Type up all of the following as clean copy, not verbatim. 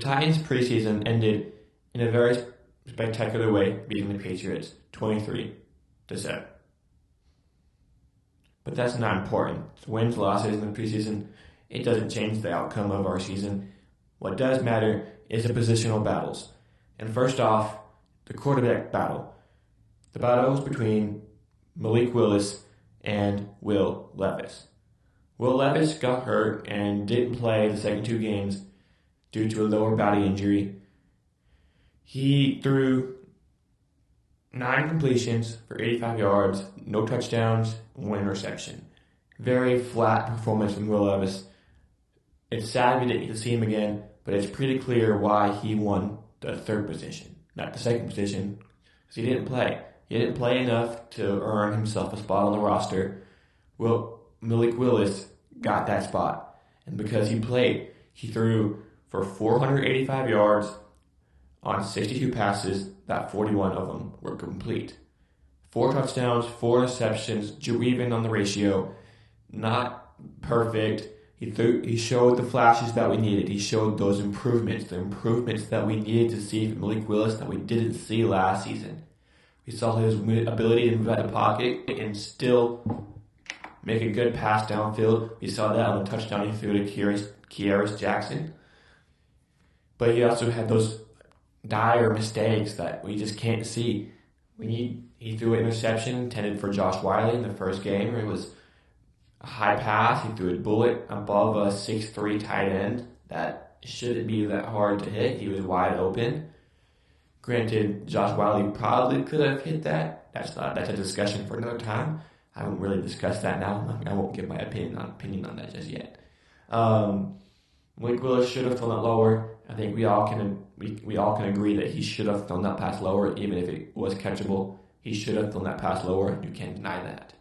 Titans preseason ended in a very spectacular way, beating the Patriots 23-7. But that's not important. Wins, losses in the preseason, it doesn't change the outcome of our season. What does matter is the positional battles. And first off, the quarterback battle. The battle was between Malik Willis and Will Levis. Will Levis got hurt and didn't play the second 2 games due to a lower body injury. He threw 9 completions for 85 yards, no touchdowns, 1 interception. Very flat performance from Will Levis. It's sad we didn't get to see him again, but it's pretty clear why he won the 3rd position, not the 2nd position, because he didn't play. He didn't play enough to earn himself a spot on the roster. Malik Willis got that spot, and because he played, he threw for 485 yards on 62 passes, that 41 of them were complete. 4 touchdowns, 4 interceptions, even on the ratio. Not perfect. He showed the flashes that we needed. He showed those improvements, the improvements that we needed to see from Malik Willis that we didn't see last season. We saw his ability to move out of the pocket and still make a good pass downfield. We saw that on the touchdown he threw to Kearis Jackson. But he also had those dire mistakes that we just can't see. He threw an interception intended for Josh Wiley in the first game where it was a high pass. He threw a bullet above a 6'3" tight end that shouldn't be that hard to hit. He was wide open. Granted, Josh Wiley probably could have hit that. That's a discussion for another time. I haven't really discussed that now. I won't give my opinion on that just yet. Malik Willis should have thrown it lower. I think we all can agree that he should have thrown that pass lower, even if it was catchable. He should have thrown that pass lower. You can't deny that.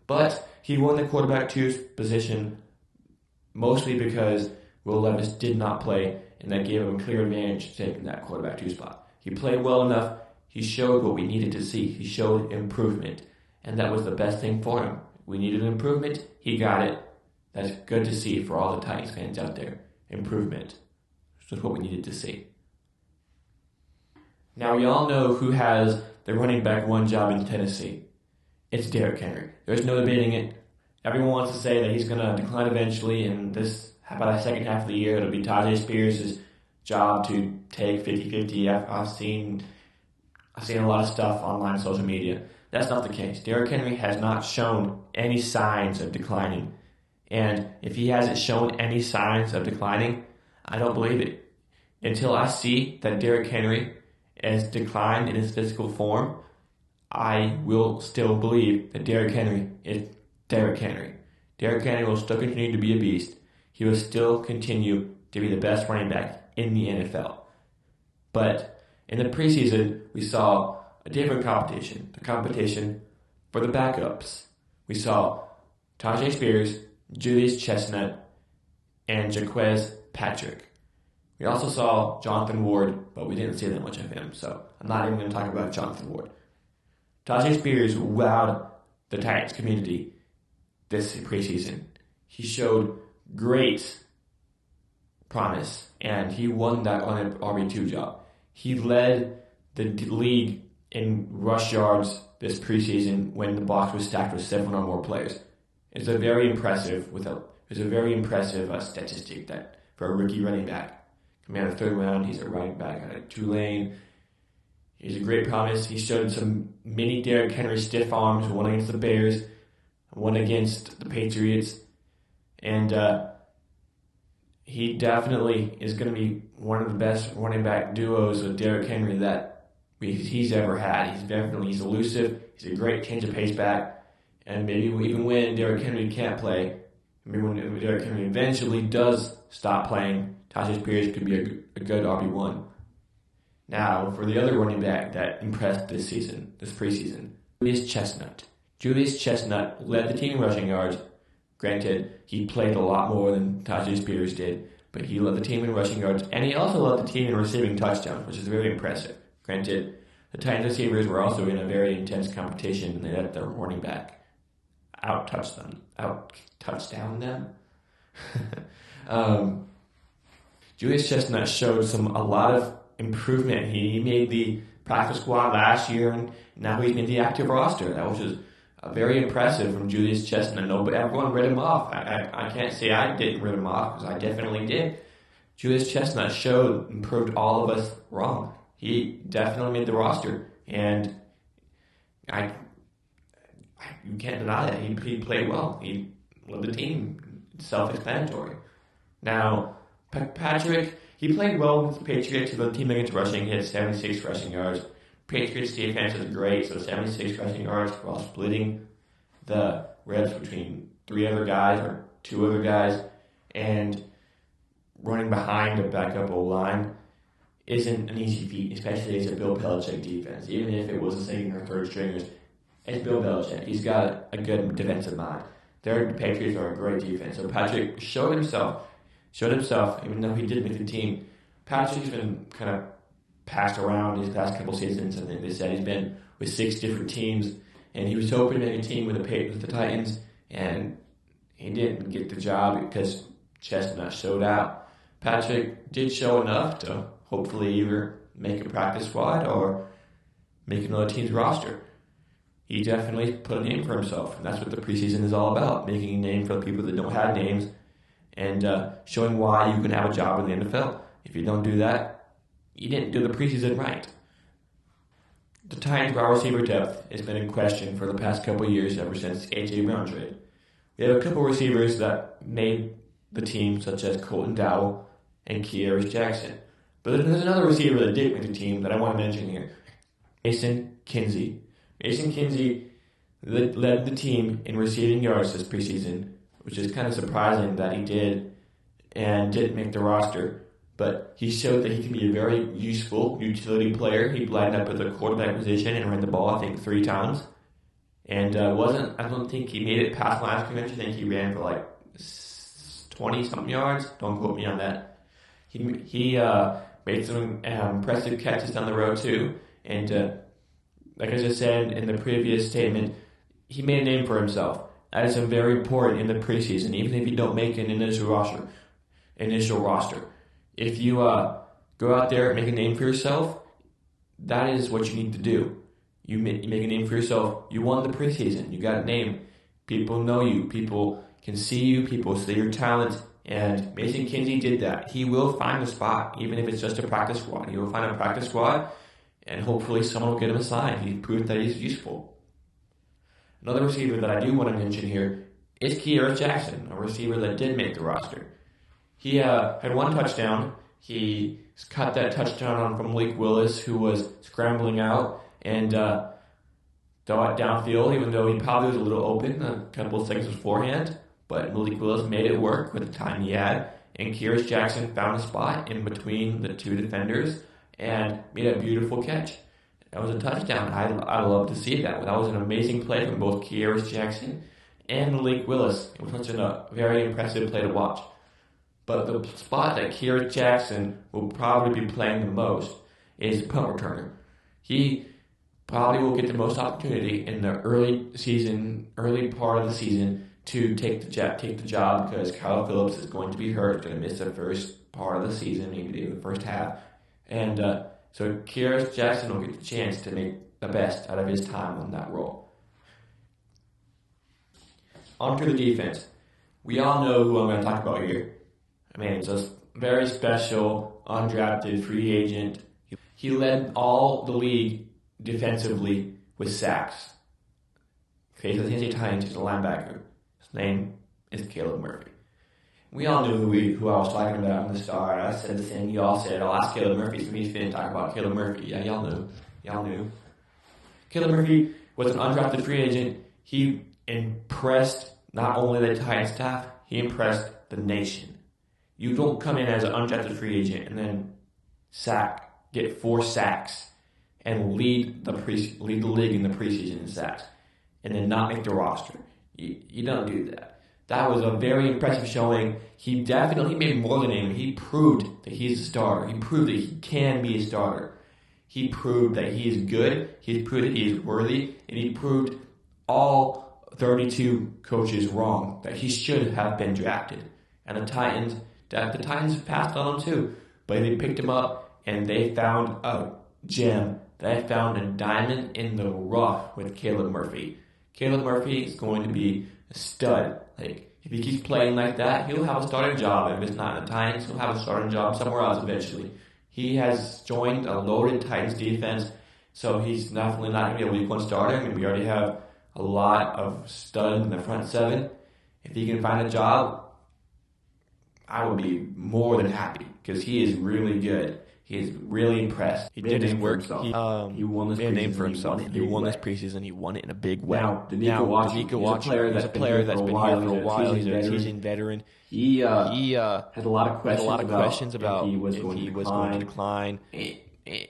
But he won the quarterback 2 position mostly because Will Levis did not play, and that gave him a clear advantage taking that quarterback 2 spot. He played well enough. He showed what we needed to see. He showed improvement, and that was the best thing for him. We needed an improvement. He got it. That's good to see for all the Titans fans out there. Improvement. That's what we needed to see. Now, we all know who has the running back 1 job in Tennessee. It's Derrick Henry. There's no debating it. Everyone wants to say that he's going to decline eventually, and by the second half of the year, it'll be Tajay Spears' job to take 50-50. I've seen a lot of stuff online, social media. That's not the case. Derrick Henry has not shown any signs of declining. And if he hasn't shown any signs of declining, I don't believe it. Until I see that Derrick Henry has declined in his physical form, I will still believe that Derrick Henry is Derrick Henry. Derrick Henry will still continue to be a beast. He will still continue to be the best running back in the NFL. But in the preseason, we saw a different competition. The competition for the backups. We saw Tajay Spears, Julius Chestnut, and Jaquez Patrick. We also saw Jonathan Ward, but we didn't see that much of him, so I'm not even going to talk about Jonathan Ward. Tajay Spears wowed the Titans community this preseason. He showed great promise, and he won that on an RB2 job. He led the league in rush yards this preseason when the box was stacked with 7 or more players. It's a very impressive statistic that for a rookie running back. Coming out of the 3rd round, he's a running back out of Tulane. He's a great promise. He showed some mini Derrick Henry stiff arms, one against the Bears, one against the Patriots. And he definitely is going to be one of the best running back duos with Derrick Henry that he's ever had. He's elusive. He's a great change of pace back. And maybe even when Derrick Henry can't play, maybe when Derrick Henry eventually does stop playing, Tajay Spears could be a good RB1. Now, for the other running back that impressed this preseason, Julius Chestnut. Julius Chestnut led the team in rushing yards. Granted, he played a lot more than Tajay Spears did, but he led the team in rushing yards, and he also led the team in receiving touchdowns, which is very impressive. Granted, the Titans receivers were also in a very intense competition, and they let their running back out-touchdown them. Julius Chestnut showed a lot of improvement. He made the practice squad last year, and now he's made the active roster. That was just very impressive from Julius Chestnut. No, but everyone read him off. I can't say I didn't read him off, because I definitely did. Julius Chestnut proved all of us wrong. He definitely made the roster, and you can't deny that. He played well. He led the team. Self-explanatory. Now, Patrick, he played well with the Patriots. The team against rushing, he had 76 rushing yards. Patriots defense is great, so 76 rushing yards while splitting the reps between 3 other guys or 2 other guys, and running behind a backup O-line isn't an easy feat, especially as a Bill Belichick defense. Even if it was the second or third stringers, it's Bill Belichick. He's got a good defensive mind. The Patriots are a great defense. So Patrick showed himself, even though he did make the team. Patrick's been kind of passed around these past couple seasons. I think they said he's been with 6 different teams, and he was hoping to make a team with the Titans, and he didn't get the job because Chestnut showed out. Patrick did show enough to hopefully either make a practice squad or make another team's roster. He definitely put a name for himself, and that's what the preseason is all about, making a name for the people that don't have names and showing why you can have a job in the NFL. If you don't do that, you didn't do the preseason right. The Titans' wide receiver depth has been in question for the past couple of years, ever since A.J. Brown trade. We have a couple receivers that made the team, such as Colton Dowell and Kearis Jackson. But there's another receiver that didn't make the team that I want to mention here, Mason Kinsey. Mason Kinsey led the team in receiving yards this preseason, which is kind of surprising that he did and didn't make the roster. But he showed that he can be a very useful utility player. He lined up at the quarterback position and ran the ball, I think, 3 times. And I don't think he made it past last scrimmage. I think he ran for like 20-something yards. Don't quote me on that. He made some impressive catches down the road, too. And like I just said in the previous statement, he made a name for himself. That is very important in the preseason, even if you don't make an initial roster. If you go out there and make a name for yourself, that is what you need to do. You make a name for yourself. You won the preseason. You got a name. People know you. People can see you. People see your talent. And Mason Kinsey did that. He will find a spot, even if it's just a practice squad. He will find a practice squad, and hopefully someone will get him assigned. He proved that he's useful. Another receiver that I do want to mention here is Kearis Jackson, a receiver that did make the roster. He had 1 touchdown. He caught that touchdown from Malik Willis, who was scrambling out and throw it downfield, even though he probably was a little open a couple of seconds beforehand. But Malik Willis made it work with the time he had, and Kearis Jackson found a spot in between the 2 defenders and made a beautiful catch. That was a touchdown. I love to see that. That was an amazing play from both Kearis Jackson and Malik Willis. It was such a very impressive play to watch. But the spot that Kearis Jackson will probably be playing the most is punt returner. He probably will get the most opportunity in the early part of the season to take the job, because Kyle Phillips is going to be hurt. He's going to miss the first part of the season, maybe the first half. And so Kearis Jackson will get the chance to make the best out of his time on that role. On to the defense. We all know who I'm going to talk about here. I mean, it's a very special, undrafted free agent. He led all the league defensively with sacks. Okay, so the Tennessee Titans is a linebacker. His name is Caleb Murphy. We all knew who I was talking about in the start. I said the same. You all said, I'll ask Caleb Murphy. So he's going to talk about Caleb Murphy. Yeah, y'all knew. Caleb Murphy was an undrafted free agent. He impressed not only the Titans staff, he impressed the nation. You don't come in as an undrafted free agent and then get 4 sacks and lead the league in the preseason in sacks and then not make the roster. You don't do that. That was a very impressive showing. He definitely made more than him. He proved that he's a starter. He proved that he can be a starter. He proved that he is good. He proved that he is worthy. And he proved all 32 coaches wrong, that he should have been drafted. And the Titans that the Titans passed on him too. But they picked him up, and they found a gem. They found a diamond in the rough with Caleb Murphy. Caleb Murphy is going to be a stud. Like, if he keeps playing like that, he'll have a starting job. If it's not in the Titans, he'll have a starting job somewhere else eventually. He has joined a loaded Titans defense, so he's definitely not going to be a week one starter. I mean, we already have a lot of studs in the front seven. If he can find a job, I would be more than happy because he is really good. He is really impressed. He did his work. He won this name for himself. He won this preseason. He won it in a big way. Now, Danico Watch is a player that's been here for a while. He's a seasoned veteran. He has a lot of questions about if he was going to decline.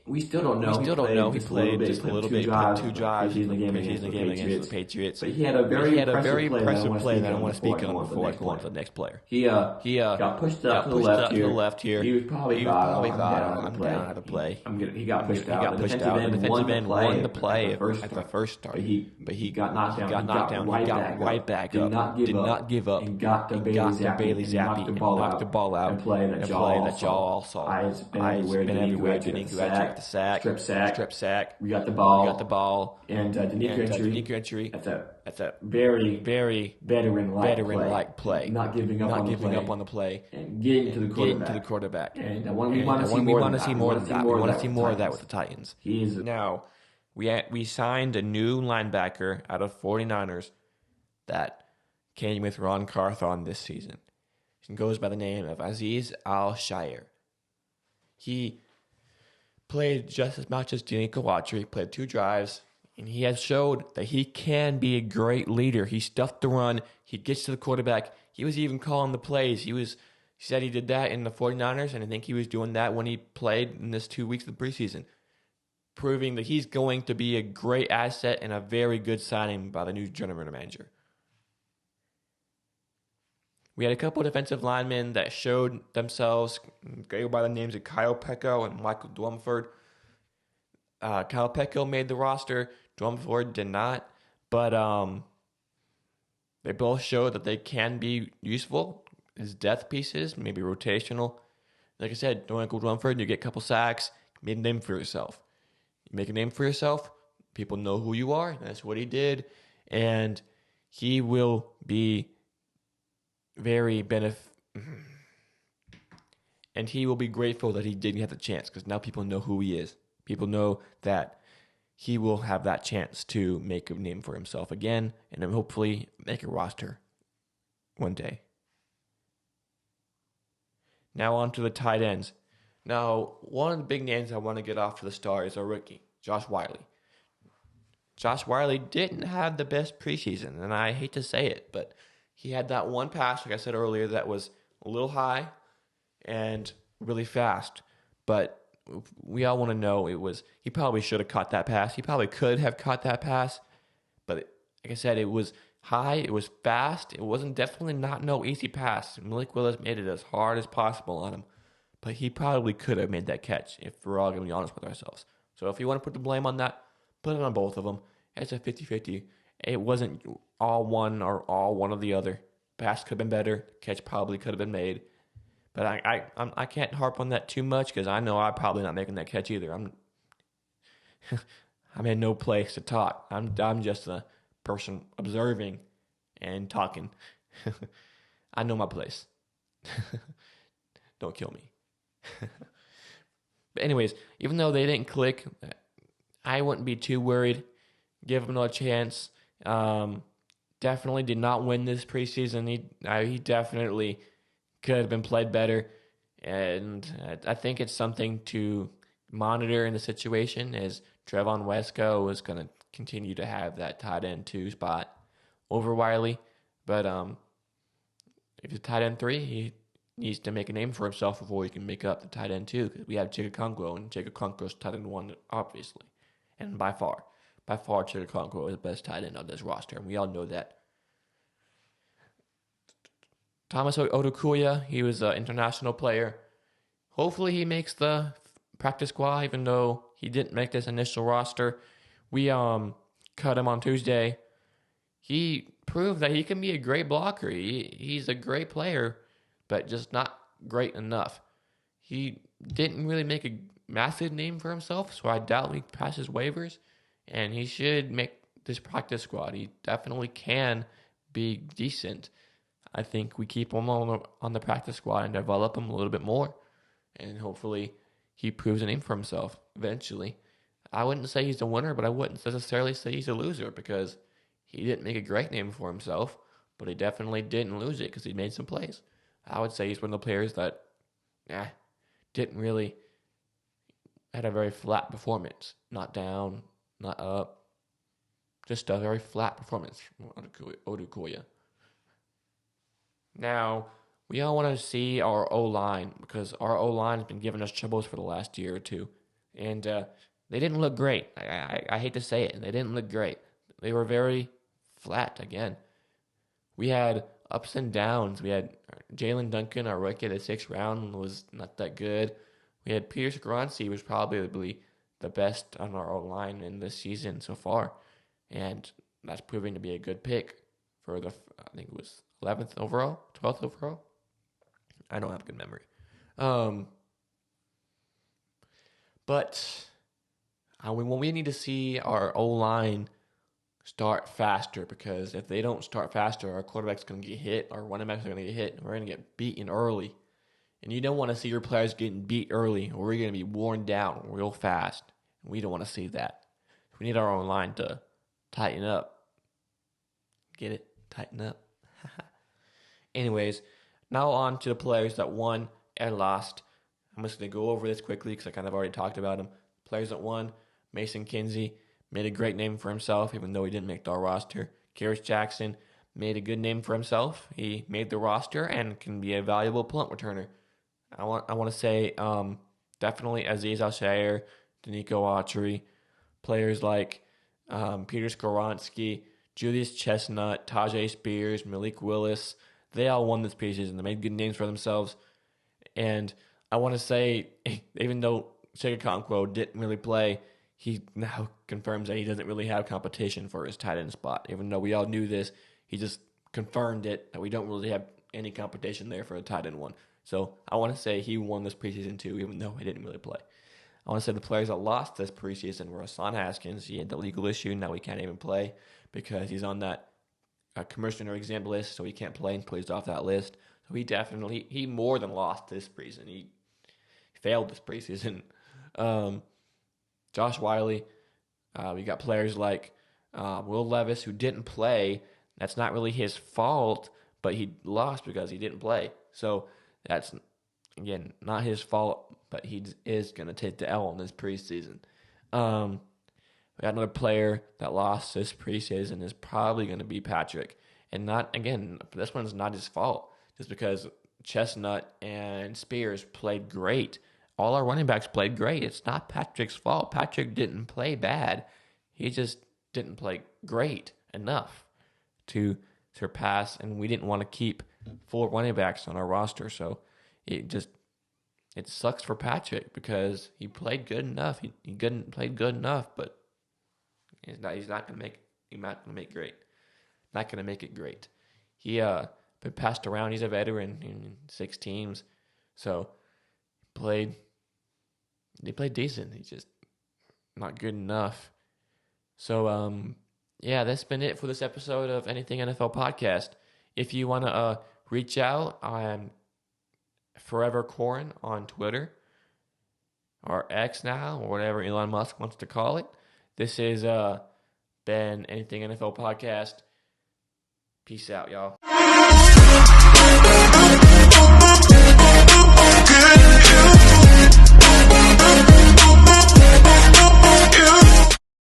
We still don't know. He played just a little bit, put 2 drives in the preseason game against the Patriots. But he had a very impressive play that I want to speak on before I go on to the next player. He got pushed up to the left here. He was probably thought, I'm down how to play. He got pushed out. The defensive end won the play at the first start. But he got knocked down. He got right back up. Did not give up. And got the Bailey Zappi and knocked the ball out. A play that y'all all saw. Eyes been everywhere. Danico the sack, strip sack. We got the ball. And Danico entry. That's a very veteran-like play. Not giving up on the play. And getting to the quarterback. And we want to see more of that. We want to see more of that with the Titans. Now, we signed a new linebacker out of 49ers that came with Ron Carthon this season. He goes by the name of Azeez Al-Shaair. He played just as much as Danico Watcher. He played 2 drives, and he has showed that he can be a great leader. He stuffed the run. He gets to the quarterback. He was even calling the plays. He said he did that in the 49ers, and I think he was doing that when he played in this 2 weeks of the preseason, proving that he's going to be a great asset and a very good signing by the new general manager. We had a couple of defensive linemen that showed themselves, go by the names of Kyle Pecco and Michael Dwumford. Kyle Pecco made the roster. Dwumford did not. But they both showed that they can be useful as depth pieces, maybe rotational. Like I said, Michael Dwumford, you get a couple sacks, make a name for yourself. You make a name for yourself, people know who you are. That's what he did. And he will be and he will be grateful that he didn't have the chance, because now people know who he is. People know that he will have that chance to make a name for himself again, and then hopefully make a roster one day. Now on to the tight ends. Now, one of the big names I want to get off to the start is our rookie, Josh Whyle. Josh Whyle didn't have the best preseason, and I hate to say it, but he had that one pass, like I said earlier, that was a little high and really fast. But we all want to know he probably should have caught that pass. He probably could have caught that pass. But like I said, it was high, it was fast. It wasn't definitely not no easy pass. Malik Willis made it as hard as possible on him. But he probably could have made that catch, if we're all going to be honest with ourselves. So if you want to put the blame on that, put it on both of them. It's a 50-50. It wasn't all one or all one of the other. Pass could have been better. Catch probably could have been made. But I can't harp on that too much, because I know I'm probably not making that catch either. I'm in no place to talk. I'm just a person observing and talking. I know my place. Don't kill me. But anyways, even though they didn't click, I wouldn't be too worried. Give them another chance. Definitely did not win this preseason. He definitely could have been played better. And I think it's something to monitor in the situation, as Trevon Wesco is going to continue to have that tight end 2 spot over Whyle. But if he's tight end 3, he needs to make a name for himself before he can make up the tight end 2, because we have Chigga, and Chigga is tight end 1, obviously. And by far, Chigga is the best tight end on this roster, and we all know that. Thomas Odukuya, he was an international player. Hopefully he makes the practice squad, even though he didn't make this initial roster. We cut him on Tuesday. He proved that he can be a great blocker. He's a great player, but just not great enough. He didn't really make a massive name for himself, so I doubt he passes waivers, and he should make this practice squad. He definitely can be decent. I think we keep him on the practice squad and develop him a little bit more, and hopefully he proves a name for himself eventually. I wouldn't say he's a winner, but I wouldn't necessarily say he's a loser because he didn't make a great name for himself, but he definitely didn't lose it because he made some plays. I would say he's one of the players that didn't really had a very flat performance. Not down, not up. Just a very flat performance from Odukoya. Now, we all want to see our O-line because our O-line has been giving us troubles for the last year or two. And they didn't look great. I hate to say it. They didn't look great. They were very flat again. We had ups and downs. We had Jalen Duncan, our rookie, at the 6th round, was not that good. We had Peter Skoronski, was probably the best on our O-line in this season so far. And that's proving to be a good pick for I think it was 11th overall, 12th overall. I don't have good memory. But we need to see our O-line start faster, because if they don't start faster, our quarterback's going to get hit, our running backs are going to get hit, and we're going to get beaten early. And you don't want to see your players getting beat early, or we're going to be worn down real fast. And we don't want to see that. We need our own line to tighten up. Get it? Tighten up. Anyways, now on to the players that won and lost. I'm just going to go over this quickly because I kind of already talked about them. Players that won: Mason Kinsey made a great name for himself, even though he didn't make our roster. Karis Jackson made a good name for himself. He made the roster and can be a valuable punt returner. I want to say definitely Aziz Al-Shair, Danico Autry, players like Peter Skoronski, Julius Chestnut, Tajay Spears, Malik Willis. They all won this preseason. They made good names for themselves. And I want to say, even though Chigakonkwo didn't really play, he now confirms that he doesn't really have competition for his tight end spot. Even though we all knew this, he just confirmed it, that we don't really have any competition there for a tight end one. So I want to say he won this preseason too, even though he didn't really play. I want to say the players that lost this preseason were Hassan Haskins. He had the legal issue. Now he can't even play because he's on that commissioner exempt list, so he can't play until he's off that list. So he more than lost this preseason. He failed this preseason. Josh Wiley. We got players like Will Levis, who didn't play. That's not really his fault, but he lost because he didn't play. So that's, again, not his fault, but he is going to take the L on this preseason. We got another player that lost this preseason is probably going to be Patrick. And this one's not his fault, just because Chestnut and Spears played great. All our running backs played great. It's not Patrick's fault. Patrick didn't play bad. He just didn't play great enough to surpass, and we didn't want to keep 4 running backs on our roster. So it sucks for Patrick because he played good enough. He played good enough, but he's not going to make it great. He been passed around. He's a veteran in 6 teams, so they played decent. He's just not good enough. So that's been it for this episode of Anything NFL Podcast. If you want to reach out, I'm Forever Corin on Twitter, or X now, or whatever Elon Musk wants to call it. This has been Anything NFL Podcast. Peace out, y'all.